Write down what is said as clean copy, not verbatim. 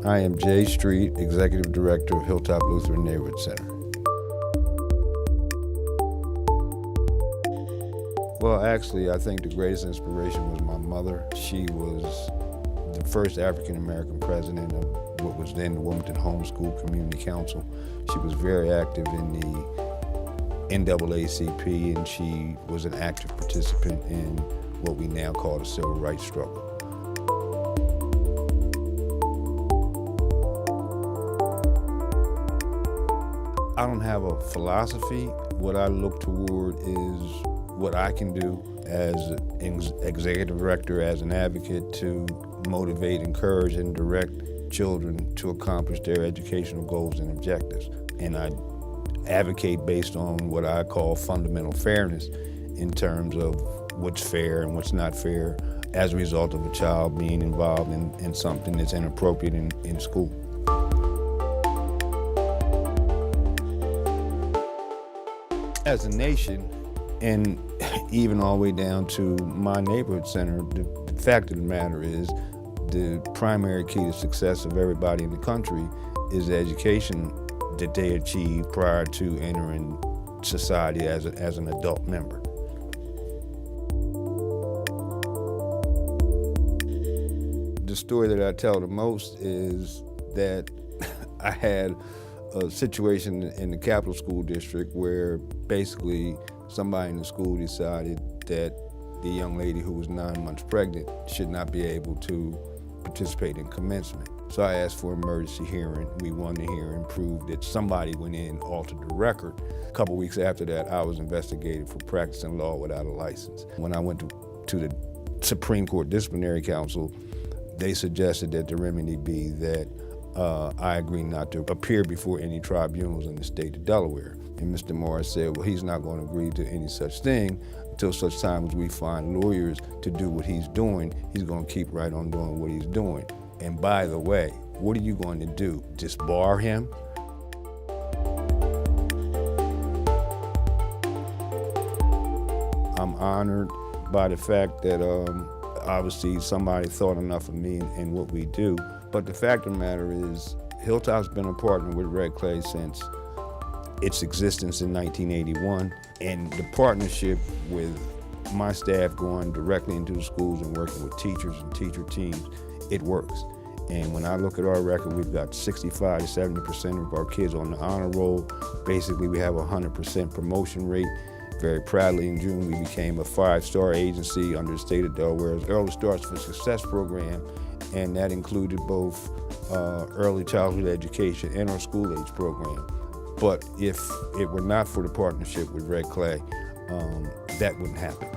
I am Jea Street, Executive Director of Hilltop Lutheran Neighborhood Center. Well, actually, I think the greatest inspiration was my mother. She was the first African-American president of what was then the Wilmington Homeschool Community Council. She was very active in the NAACP, and she was an active participant in what we now call the civil rights struggle. I don't have a philosophy. What I look toward is what I can do as an executive director, as an advocate to motivate, encourage, and direct children to accomplish their educational goals and objectives. And I advocate based on what I call fundamental fairness in terms of what's fair and what's not fair as a result of a child being involved in something that's inappropriate in school. As a nation, and even all the way down to my neighborhood center, the fact of the matter is the primary key to success of everybody in the country is the education that they achieve prior to entering society as an adult member. The story that I tell the most is that I had a situation in the Capital School District where basically somebody in the school decided that the young lady who was 9 months pregnant should not be able to participate in commencement. So I asked for an emergency hearing. We won the hearing, proved that somebody went in, altered the record. A couple weeks after that, I was investigated for practicing law without a license. When I went to the Supreme Court Disciplinary Council, they suggested that the remedy be that I agree not to appear before any tribunals in the state of Delaware. And Mr. Morris said, well, he's not going to agree to any such thing until such time as we find lawyers to do what he's doing. He's going to keep right on doing what he's doing. And by the way, what are you going to do? Disbar him? I'm honored by the fact that obviously somebody thought enough of me and what we do. But the fact of the matter is, Hilltop's been a partner with Red Clay since its existence in 1981, and the partnership with my staff going directly into the schools and working with teachers and teacher teams, it works. And when I look at our record, we've got 65 to 70% of our kids on the honor roll. Basically, we have a 100% promotion rate. Very proudly, in June, we became a 5-star agency under the state of Delaware's Early Starts for Success program, and that included both early childhood education and our school age program. But if it were not for the partnership with Red Clay, that wouldn't happen.